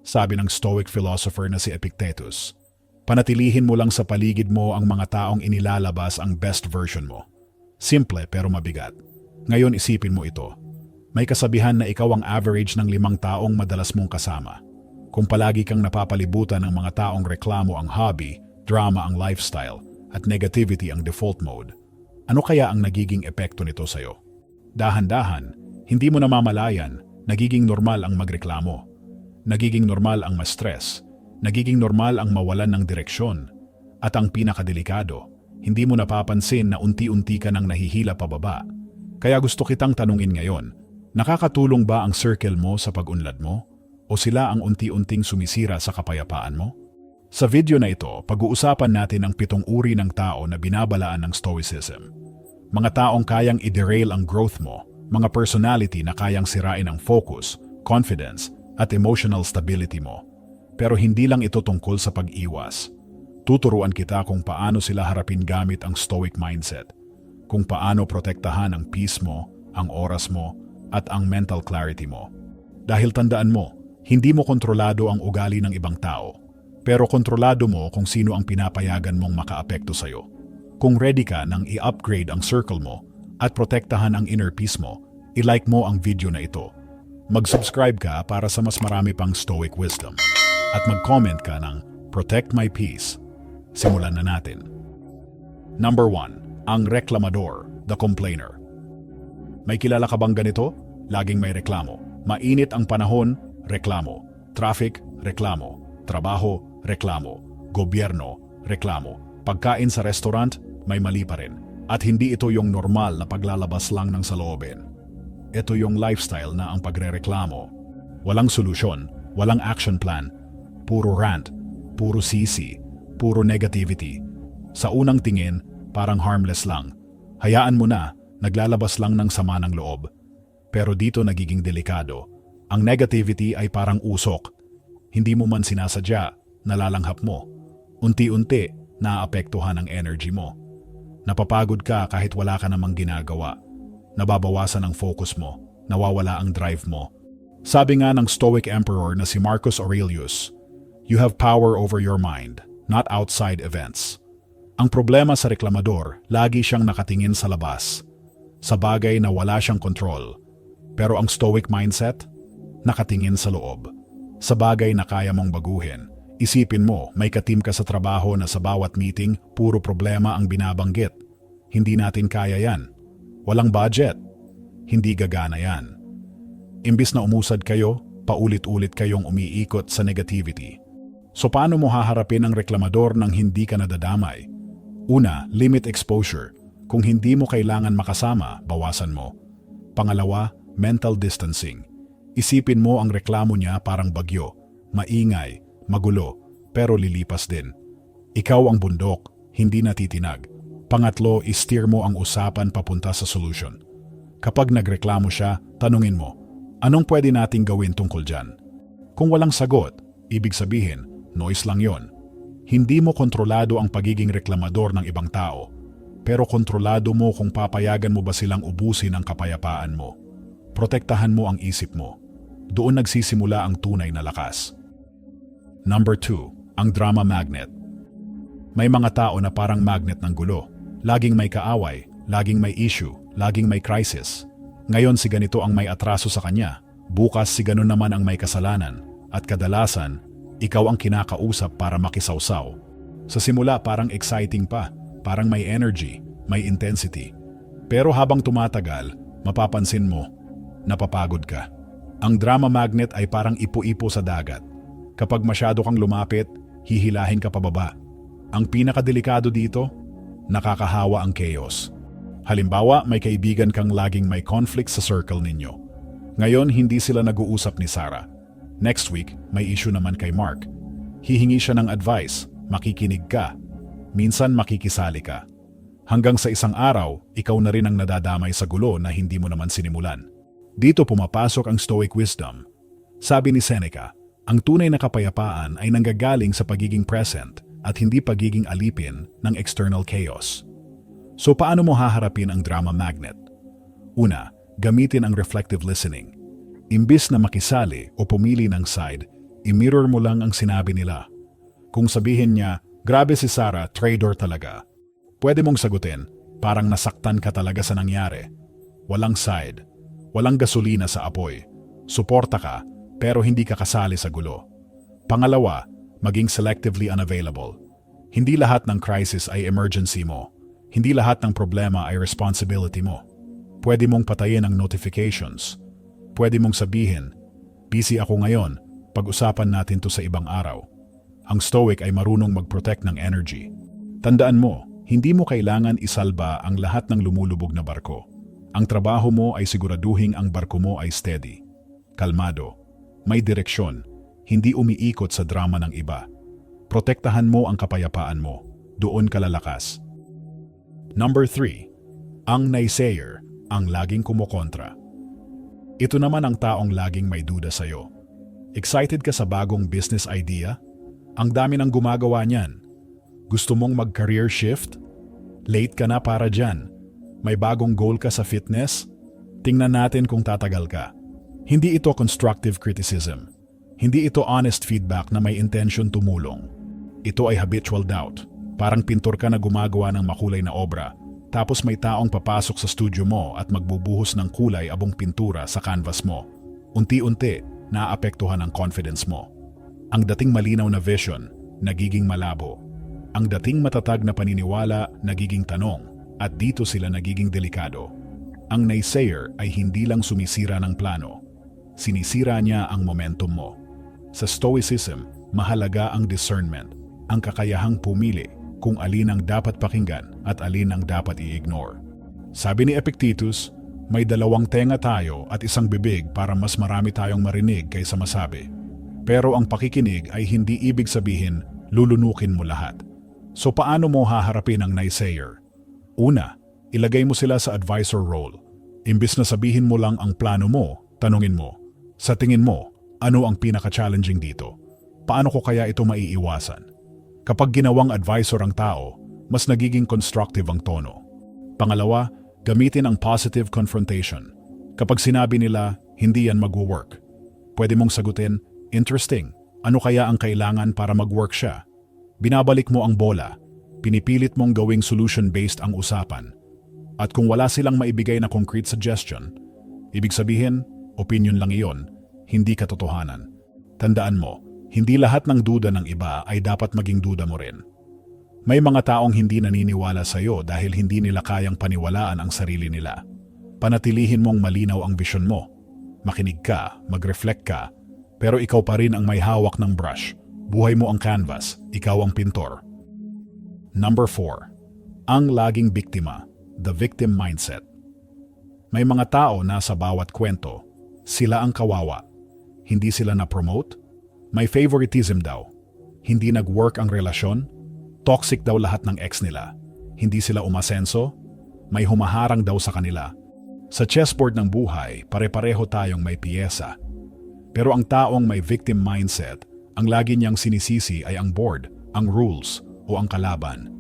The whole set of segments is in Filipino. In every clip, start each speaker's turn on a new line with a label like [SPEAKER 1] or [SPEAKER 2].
[SPEAKER 1] Sabi ng Stoic philosopher na si Epictetus, panatilihin mo lang sa paligid mo ang mga taong inilalabas ang best version mo. Simple pero mabigat. Ngayon isipin mo ito. May kasabihan na ikaw ang average ng 5 taong madalas mong kasama. Kung palagi kang napapalibutan ng mga taong reklamo ang hobby, drama ang lifestyle, at negativity ang default mode, ano kaya ang nagiging epekto nito sa'yo? Dahan-dahan, hindi mo namamalayan, nagiging normal ang magreklamo. Nagiging normal ang ma-stress, nagiging normal ang mawalan ng direksyon, at ang pinakadelikado, hindi mo napapansin na unti-unti ka nang nahihila pababa. Kaya gusto kitang tanungin ngayon, nakakatulong ba ang circle mo sa pag-unlad mo? O sila ang unti-unting sumisira sa kapayapaan mo? Sa video na ito, pag-uusapan natin ang 7 uri ng tao na binabalaan ng Stoicism. Mga taong kayang i-derail ang growth mo, mga personality na kayang sirain ang focus, confidence, at emotional stability mo. Pero hindi lang ito tungkol sa pag-iwas. Tuturuan kita kung paano sila harapin gamit ang Stoic mindset, kung paano protektahan ang peace mo, ang oras mo, at ang mental clarity mo. Dahil tandaan mo, hindi mo kontrolado ang ugali ng ibang tao, pero kontrolado mo kung sino ang pinapayagan mong makaapekto sa'yo. Kung ready ka nang i-upgrade ang circle mo at protektahan ang inner peace mo, i-like mo ang video na ito. Mag-subscribe ka para sa mas marami pang Stoic wisdom. At mag-comment ka ng Protect My Peace. Simulan na natin. Number 1. Ang reklamador, the complainer. May kilala ka bang ganito? Laging may reklamo. Mainit ang panahon, reklamo. Traffic, reklamo. Trabaho, reklamo. Gobyerno, reklamo. Pagkain sa restaurant, may mali pa rin. At hindi ito yung normal na paglalabas lang ng saloobin. Ito yung lifestyle na ang pagrereklamo. Walang solusyon, walang action plan, puro rant, puro sisi, puro negativity. Sa unang tingin, parang harmless lang. Hayaan mo na, naglalabas lang ng sama ng loob. Pero dito nagiging delikado. Ang negativity ay parang usok. Hindi mo man sinasadya, nalalanghap mo. Unti-unti, naapektuhan ang energy mo. Napapagod ka kahit wala ka namang ginagawa. Nababawasan ang focus mo, nawawala ang drive mo. Sabi nga ng Stoic Emperor na si Marcus Aurelius, you have power over your mind, not outside events. Ang problema sa reklamador, lagi siyang nakatingin sa labas, sa bagay na wala siyang control. Pero ang Stoic mindset, nakatingin sa loob, sa bagay na kaya mong baguhin. Isipin mo, may ka-team ka sa trabaho na sa bawat meeting, puro problema ang binabanggit. Hindi natin kaya yan. Walang budget. Hindi gagana yan. Imbis na umusad kayo, paulit-ulit kayong umiikot sa negativity. So paano mo haharapin ang reklamador nang hindi ka nadadamay? Una, limit exposure. Kung hindi mo kailangan makasama, bawasan mo. Pangalawa, mental distancing. Isipin mo ang reklamo niya parang bagyo. Maingay, magulo, pero lilipas din. Ikaw ang bundok, hindi natitinag. Pangatlo, i-steer mo ang usapan papunta sa solution. Kapag nagreklamo siya, tanungin mo, anong pwede nating gawin tungkol dyan? Kung walang sagot, ibig sabihin, noise lang yon. Hindi mo kontrolado ang pagiging reklamador ng ibang tao, pero kontrolado mo kung papayagan mo ba silang ubusin ang kapayapaan mo. Protektahan mo ang isip mo. Doon nagsisimula ang tunay na lakas. Number 2, ang drama magnet. May mga tao na parang magnet ng gulo. Laging may kaaway, laging may issue, laging may crisis. Ngayon si ganito ang may atraso sa kanya, bukas si ganon naman ang may kasalanan, at kadalasan, ikaw ang kinakausap para makisawsaw. Sa simula parang exciting pa, parang may energy, may intensity. Pero habang tumatagal, mapapansin mo, napapagod ka. Ang drama magnet ay parang ipo-ipo sa dagat. Kapag masyado kang lumapit, hihilahin ka pababa. Ang pinakadelikado dito, nakakahawa ang chaos. Halimbawa, may kaibigan kang laging may conflict sa circle ninyo. Ngayon, hindi sila nag-uusap ni Sarah. Next week, may issue naman kay Mark. Hihingi siya ng advice, makikinig ka. Minsan makikisali ka. Hanggang sa isang araw, ikaw na rin ang nadadamay sa gulo na hindi mo naman sinimulan. Dito pumapasok ang Stoic wisdom. Sabi ni Seneca, ang tunay na kapayapaan ay nanggagaling sa pagiging present at hindi pagiging alipin ng external chaos. So paano mo haharapin ang drama magnet? Una, gamitin ang reflective listening. Imbis na makisali o pumili ng side, i-mirror mo lang ang sinabi nila. Kung sabihin niya, grabe si Sarah, traitor talaga. Pwede mong sagutin, parang nasaktan ka talaga sa nangyari. Walang side, walang gasolina sa apoy. Suporta ka, pero hindi ka kasali sa gulo. Pangalawa, maging selectively unavailable. Hindi lahat ng crisis ay emergency mo. Hindi lahat ng problema ay responsibility mo. Pwede mong patayin ang notifications. Pwede mong sabihin, busy ako ngayon, pag-usapan natin to sa ibang araw. Ang stoic ay marunong mag-protect ng energy. Tandaan mo, hindi mo kailangan isalba ang lahat ng lumulubog na barko. Ang trabaho mo ay siguraduhin ang barko mo ay steady, kalmado, may direksyon, hindi umiikot sa drama ng iba. Protektahan mo ang kapayapaan mo, doon ka lalakas. Number 3. Ang naysayer, ang laging kumukontra. Ito naman ang taong laging may duda sa'yo. Excited ka sa bagong business idea? Ang dami ng gumagawa niyan. Gusto mong mag-career shift? Late ka na para dyan. May bagong goal ka sa fitness? Tingnan natin kung tatagal ka. Hindi ito constructive criticism. Hindi ito honest feedback na may intention tumulong. Ito ay habitual doubt. Parang pintor ka na gumagawa ng makulay na obra, tapos may taong papasok sa studio mo at magbubuhos ng kulay abong pintura sa canvas mo. Unti-unti, naapektuhan ang confidence mo. Ang dating malinaw na vision, nagiging malabo. Ang dating matatag na paniniwala, nagiging tanong. At dito sila nagiging delikado. Ang naysayer ay hindi lang sumisira ng plano. Sinisira niya ang momentum mo. Sa Stoicism, mahalaga ang discernment, ang kakayahang pumili kung alin ang dapat pakinggan at alin ang dapat i-ignore. Sabi ni Epictetus, may dalawang tenga tayo at isang bibig para mas marami tayong marinig kaysa masabi. Pero ang pakikinig ay hindi ibig sabihin lulunukin mo lahat. So paano mo haharapin ang naysayer? Una, ilagay mo sila sa advisor role. Imbis na sabihin mo lang ang plano mo, tanungin mo, sa tingin mo, ano ang pinaka-challenging dito? Paano ko kaya ito maiiwasan? Kapag ginawang advisor ang tao, mas nagiging constructive ang tono. Pangalawa, gamitin ang positive confrontation. Kapag sinabi nila, hindi yan mag-work. Pwede mong sagutin, interesting, ano kaya ang kailangan para mag-work siya? Binabalik mo ang bola. Pinipilit mong gawing solution-based ang usapan. At kung wala silang maibigay na concrete suggestion, ibig sabihin, opinion lang iyon, hindi katotohanan. Tandaan mo, hindi lahat ng duda ng iba ay dapat maging duda mo rin. May mga taong hindi naniniwala sa iyo dahil hindi nila kayang paniwalaan ang sarili nila. Panatilihin mong malinaw ang vision mo. Makinig ka, mag-reflect ka, pero ikaw pa rin ang may hawak ng brush. Buhay mo ang canvas, ikaw ang pintor. Number 4. Ang laging biktima, the victim mindset. May mga tao na sa bawat kwento, sila ang kawawa. Hindi sila na-promote? May favoritism daw. Hindi nag-work ang relasyon? Toxic daw lahat ng ex nila. Hindi sila umasenso? May humaharang daw sa kanila. Sa chessboard ng buhay, pare-pareho tayong may piyesa. Pero ang taong may victim mindset, ang lagi niyang sinisisi ay ang board, ang rules, o ang kalaban.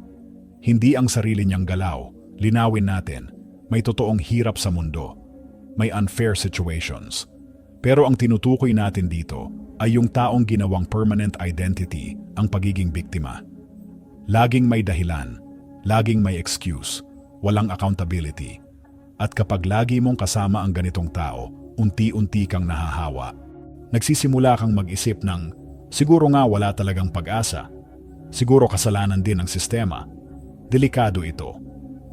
[SPEAKER 1] Hindi ang sarili niyang galaw. Linawin natin, may totoong hirap sa mundo. May unfair situations. Pero ang tinutukoy natin dito ay yung taong ginawang permanent identity ang pagiging biktima. Laging may dahilan, laging may excuse, walang accountability. At kapag lagi mong kasama ang ganitong tao, unti-unti kang nahahawa. Nagsisimula kang mag-isip ng, siguro nga wala talagang pag-asa. Siguro kasalanan din ng sistema. Delikado ito.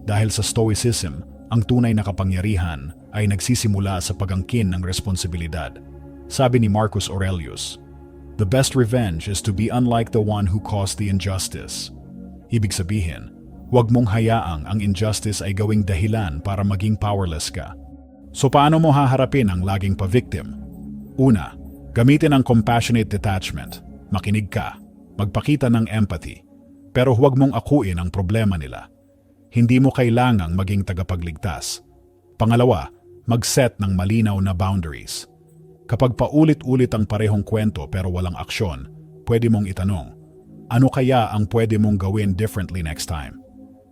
[SPEAKER 1] Dahil sa Stoicism, ang tunay na kapangyarihan ay nagsisimula sa pagangkin ng responsibilidad. Sabi ni Marcus Aurelius, "The best revenge is to be unlike the one who caused the injustice." Ibig sabihin, huwag mong hayaang ang injustice ay gawing dahilan para maging powerless ka. So paano mo haharapin ang laging pa-victim? Una, gamitin ang compassionate detachment. Makinig ka, magpakita ng empathy, pero huwag mong akuin ang problema nila. Hindi mo kailangang maging tagapagligtas. Pangalawa, mag-set ng malinaw na boundaries. Kapag paulit-ulit ang parehong kwento pero walang aksyon, pwede mong itanong, ano kaya ang pwede mong gawin differently next time?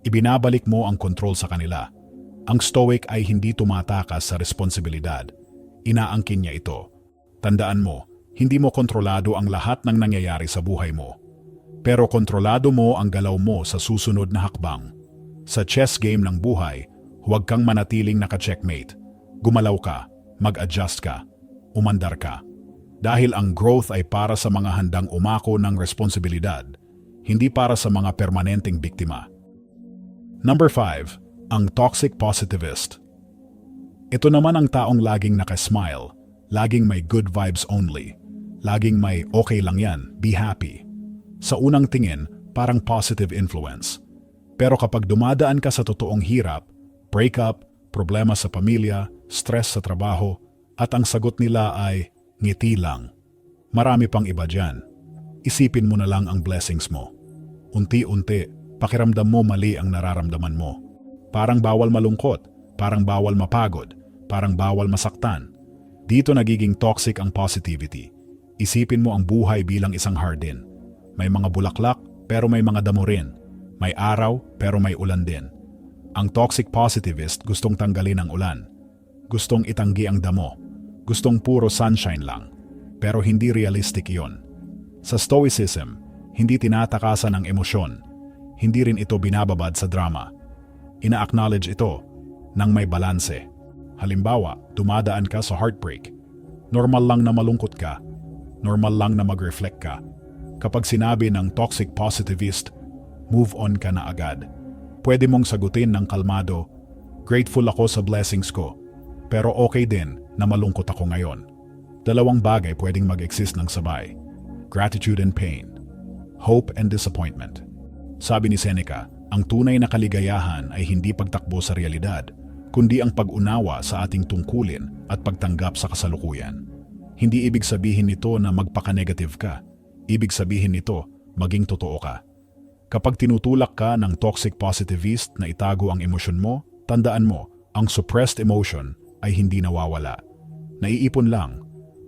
[SPEAKER 1] Ibinabalik mo ang control sa kanila. Ang stoic ay hindi tumatakas sa responsibilidad. Inaangkin niya ito. Tandaan mo, Hindi mo kontrolado ang lahat ng nangyayari sa buhay mo. Pero kontrolado mo ang galaw mo sa susunod na hakbang. Sa chess game ng buhay, huwag kang manatiling naka-checkmate. Gumalaw ka, mag-adjust ka, umandar ka. Dahil ang growth ay para sa mga handang umako ng responsibilidad, hindi para sa mga permanenteng biktima. Number 5, ang toxic positivist. Ito naman ang taong laging naka-smile, laging may good vibes only, laging may okay lang yan, be happy. Sa unang tingin, parang positive influence. Pero kapag dumadaan ka sa totoong hirap, breakup, problema sa pamilya, stress sa trabaho, at ang sagot nila ay ngiti lang. Marami pang iba dyan. Isipin mo na lang ang blessings mo. Unti-unti, pakiramdam mo mali ang nararamdaman mo. Parang bawal malungkot, parang bawal mapagod, parang bawal masaktan. Dito nagiging toxic ang positivity. Isipin mo ang buhay bilang isang hardin. May mga bulaklak, pero may mga damo rin. May araw, pero may ulan din. Ang toxic positivist gustong tanggalin ang ulan. Gustong itanggi ang damo. Gustong puro sunshine lang. Pero hindi realistic iyon. Sa Stoicism, hindi tinatakasan ang emosyon. Hindi rin ito binababad sa drama. Ina-acknowledge ito nang may balanse. Halimbawa, dumadaan ka sa heartbreak. Normal lang na malungkot ka. Normal lang na mag-reflect ka. Kapag sinabi ng toxic positivist, move on ka na agad. Pwede mong sagutin ng kalmado, grateful ako sa blessings ko, pero okay din na malungkot ako ngayon. Dalawang bagay pwedeng mag-exist ng sabay, gratitude and pain, hope and disappointment. Sabi ni Seneca, ang tunay na kaligayahan ay hindi pagtakbo sa realidad, kundi ang pag-unawa sa ating tungkulin at pagtanggap sa kasalukuyan. Hindi ibig sabihin nito na magpaka-negative ka. Ibig sabihin nito, maging totoo ka. Kapag tinutulak ka ng toxic positivist na itago ang emosyon mo, tandaan mo, ang suppressed emotion ay hindi nawawala. Naiipon lang.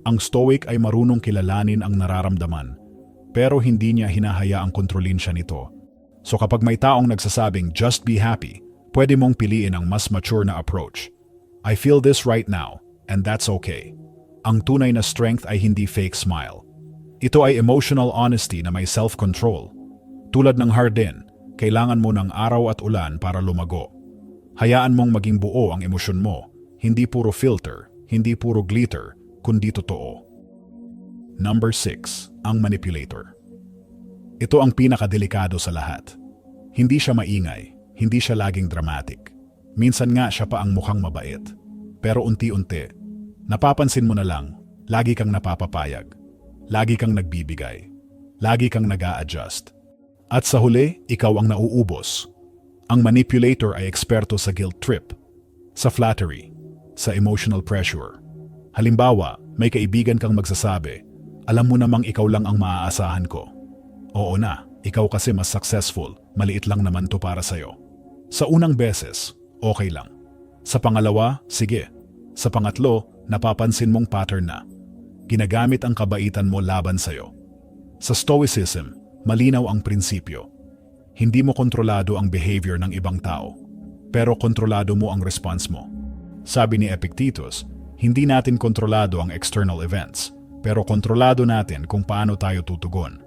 [SPEAKER 1] Ang stoic ay marunong kilalanin ang nararamdaman, pero hindi niya hinahayaang kontrolin siya nito. So kapag may taong nagsasabing just be happy, pwede mong piliin ang mas mature na approach. I feel this right now, and that's okay. Ang tunay na strength ay hindi fake smile. Ito ay emotional honesty na may self-control. Tulad ng hardin, kailangan mo ng araw at ulan para lumago. Hayaan mong maging buo ang emosyon mo, hindi puro filter, hindi puro glitter, kundi totoo. Number 6, ang manipulator. Ito ang pinakadelikado sa lahat. Hindi siya maingay, hindi siya laging dramatic. Minsan nga siya pa ang mukhang mabait. Pero unti-unti, napapansin mo na lang, lagi kang napapapayag. Lagi kang nagbibigay. Lagi kang nag-a-adjust. At sa huli, ikaw ang nauubos. Ang manipulator ay eksperto sa guilt trip, sa flattery, sa emotional pressure. Halimbawa, may kaibigan kang magsasabi, alam mo namang ikaw lang ang maaasahan ko. Oo na, ikaw kasi mas successful, maliit lang naman to para sa'yo. Sa unang beses, okay lang. Sa pangalawa, sige. Sa pangatlo, napapansin mong pattern na. Ginagamit ang kabaitan mo laban sa'yo. Sa Stoicism, malinaw ang prinsipyo. Hindi mo kontrolado ang behavior ng ibang tao, pero kontrolado mo ang response mo. Sabi ni Epictetus, hindi natin kontrolado ang external events, pero kontrolado natin kung paano tayo tutugon.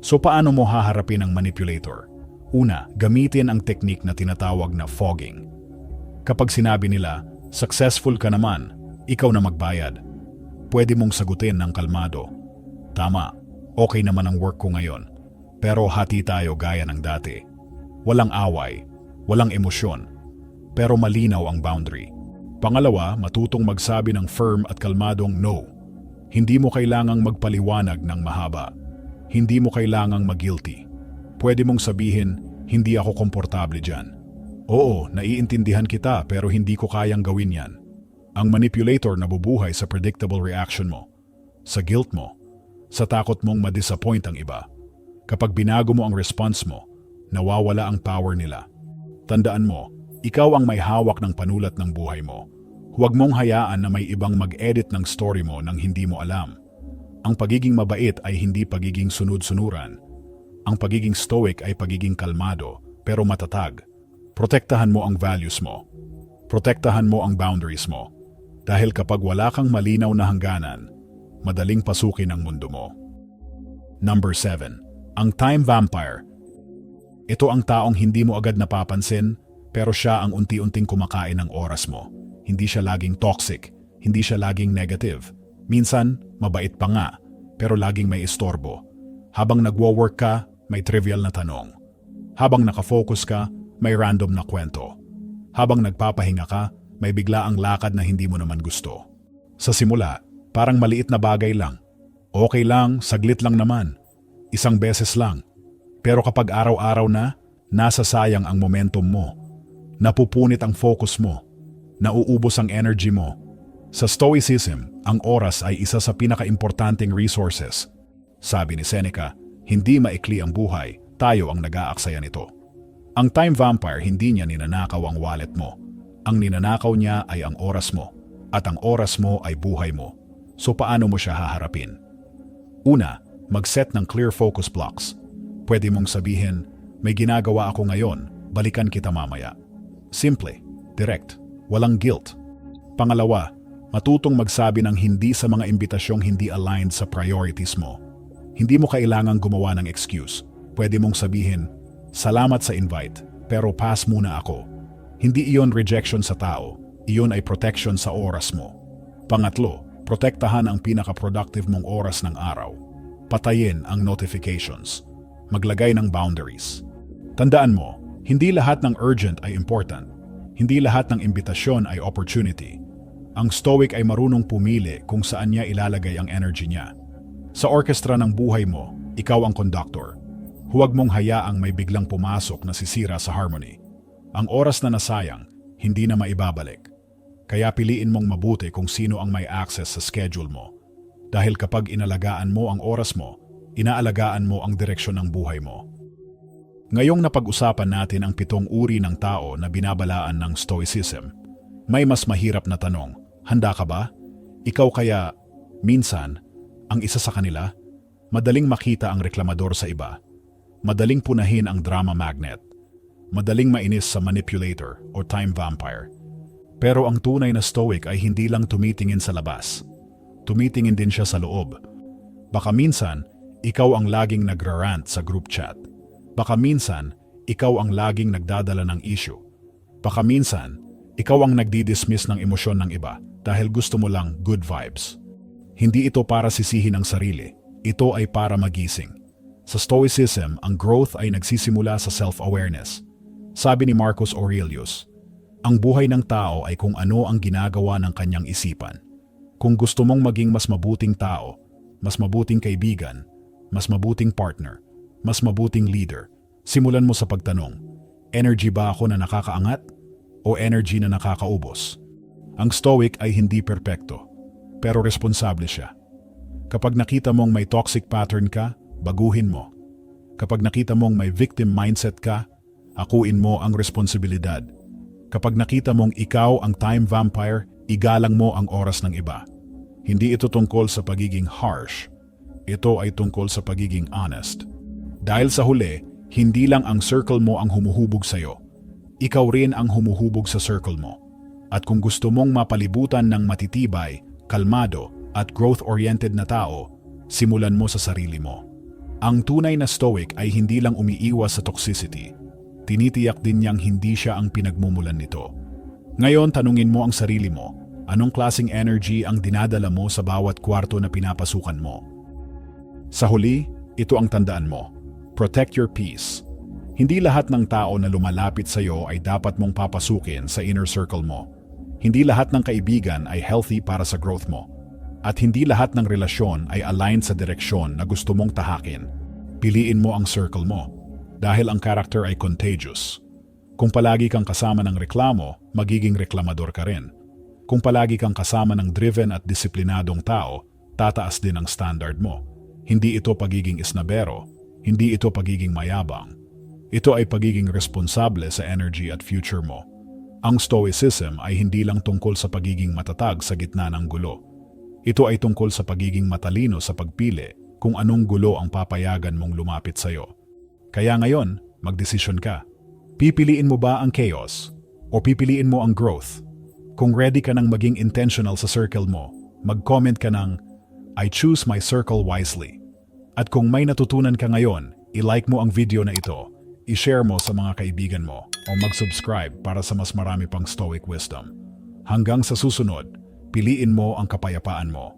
[SPEAKER 1] So paano mo haharapin ang manipulator? Una, gamitin ang teknik na tinatawag na fogging. Kapag sinabi nila, successful ka naman, ikaw na magbayad. Pwede mong sagutin ng kalmado. Tama, okay naman ang work ko ngayon. Pero hati tayo gaya ng dati. Walang away, walang emosyon, pero malinaw ang boundary. Pangalawa, matutong magsabi ng firm at kalmadong no. Hindi mo kailangang magpaliwanag ng mahaba. Hindi mo kailangang mag-guilty. Pwede mong sabihin, hindi ako komportable dyan. Oo, naiintindihan kita pero hindi ko kayang gawin yan. Ang manipulator nabubuhay sa predictable reaction mo, sa guilt mo, sa takot mong ma-disappoint ang iba. Kapag binago mo ang response mo, nawawala ang power nila. Tandaan mo, ikaw ang may hawak ng panulat ng buhay mo. Huwag mong hayaan na may ibang mag-edit ng story mo nang hindi mo alam. Ang pagiging mabait ay hindi pagiging sunod-sunuran. Ang pagiging stoic ay pagiging kalmado, pero matatag. Protektahan mo ang values mo. Protektahan mo ang boundaries mo. Dahil kapag wala kang malinaw na hangganan, madaling pasukin ang mundo mo. Number 7. Ang time vampire. Ito ang taong hindi mo agad napapansin, pero siya ang unti-unting kumakain ng oras mo. Hindi siya laging toxic, hindi siya laging negative. Minsan, mabait pa nga, pero laging may istorbo. Habang nagwo-work ka, may trivial na tanong. Habang nakafocus ka, may random na kwento. Habang nagpapahinga ka, may biglaang lakad na hindi mo naman gusto. Sa simula, parang maliit na bagay lang. Okay lang, saglit lang naman. Isang beses lang. Pero kapag araw-araw na, nasasayang ang momentum mo. Napupunit ang focus mo. Nauubos ang energy mo. Sa Stoicism, ang oras ay isa sa pinaka-importanting resources. Sabi ni Seneca, hindi maikli ang buhay, tayo ang nag-aaksaya nito. Ang time vampire hindi niya ninanakaw ang wallet mo. Ang ninanakaw niya ay ang oras mo. At ang oras mo ay buhay mo. So paano mo siya haharapin? Una, mag-set ng clear focus blocks. Pwede mong sabihin, may ginagawa ako ngayon, balikan kita mamaya. Simple, direct, walang guilt. Pangalawa, matutong magsabi ng hindi sa mga imbitasyong hindi aligned sa priorities mo. Hindi mo kailangang gumawa ng excuse. Pwede mong sabihin, salamat sa invite, pero pass muna ako. Hindi iyon rejection sa tao, iyon ay protection sa oras mo. Pangatlo, protektahan ang pinaka-productive mong oras ng araw. Patayin ang notifications. Maglagay ng boundaries. Tandaan mo, hindi lahat ng urgent ay important. Hindi lahat ng imbitasyon ay opportunity. Ang Stoic ay marunong pumili kung saan niya ilalagay ang energy niya. Sa orkestra ng buhay mo, ikaw ang conductor. Huwag mong hayaang may biglang pumasok na sisira sa harmony. Ang oras na nasayang, hindi na maibabalik. Kaya piliin mong mabuti kung sino ang may access sa schedule mo. Dahil kapag inalagaan mo ang oras mo, inaalagaan mo ang direksyon ng buhay mo. Ngayong napag-usapan natin ang 7 uri ng tao na binabalaan ng Stoicism, may mas mahirap na tanong, handa ka ba? Ikaw kaya, minsan, ang isa sa kanila? Madaling makita ang reklamador sa iba. Madaling punahin ang drama magnet. Madaling mainis sa manipulator o time vampire. Pero ang tunay na Stoic ay hindi lang tumitingin sa labas. Tumitingin din siya sa loob. Baka minsan, ikaw ang laging nagrarant sa group chat. Baka minsan, ikaw ang laging nagdadala ng issue. Baka minsan, ikaw ang nagdi-dismiss ng emosyon ng iba dahil gusto mo lang good vibes. Hindi ito para sisihin ang sarili. Ito ay para magising. Sa Stoicism, ang growth ay nagsisimula sa self-awareness. Sabi ni Marcus Aurelius, ang buhay ng tao ay kung ano ang ginagawa ng kanyang isipan. Kung gusto mong maging mas mabuting tao, mas mabuting kaibigan, mas mabuting partner, mas mabuting leader, simulan mo sa pagtanong, energy ba ako na nakakaangat o energy na nakakaubos? Ang Stoic ay hindi perpekto, pero responsable siya. Kapag nakita mong may toxic pattern ka, baguhin mo. Kapag nakita mong may victim mindset ka, akuin mo ang responsibilidad. Kapag nakita mong ikaw ang time vampire, igalang mo ang oras ng iba. Hindi ito tungkol sa pagiging harsh. Ito ay tungkol sa pagiging honest. Dahil sa huli, hindi lang ang circle mo ang humuhubog sa'yo. Ikaw rin ang humuhubog sa circle mo. At kung gusto mong mapalibutan ng matitibay, kalmado, at growth-oriented na tao, simulan mo sa sarili mo. Ang tunay na Stoic ay hindi lang umiiwas sa toxicity. Tinitiyak din niyang hindi siya ang pinagmumulan nito. Ngayon, tanungin mo ang sarili mo, anong klaseng energy ang dinadala mo sa bawat kwarto na pinapasukan mo? Sa huli, ito ang tandaan mo. Protect your peace. Hindi lahat ng tao na lumalapit sa iyo ay dapat mong papasukin sa inner circle mo. Hindi lahat ng kaibigan ay healthy para sa growth mo. At hindi lahat ng relasyon ay aligned sa direksyon na gusto mong tahakin. Piliin mo ang circle mo. Dahil ang character ay contagious. Kung palagi kang kasama ng reklamo, magiging reklamador ka rin. Kung palagi kang kasama ng driven at disiplinadong tao, tataas din ang standard mo. Hindi ito pagiging isnabero, hindi ito pagiging mayabang. Ito ay pagiging responsable sa energy at future mo. Ang Stoicism ay hindi lang tungkol sa pagiging matatag sa gitna ng gulo. Ito ay tungkol sa pagiging matalino sa pagpili kung anong gulo ang papayagan mong lumapit sa'yo. Kaya ngayon, magdesisyon ka. Pipiliin mo ba ang chaos o pipiliin mo ang growth? Kung ready ka nang maging intentional sa circle mo, mag-comment ka ng I choose my circle wisely. At kung may natutunan ka ngayon, i-like mo ang video na ito, i-share mo sa mga kaibigan mo, o mag-subscribe para sa mas marami pang Stoic wisdom. Hanggang sa susunod, piliin mo ang kapayapaan mo.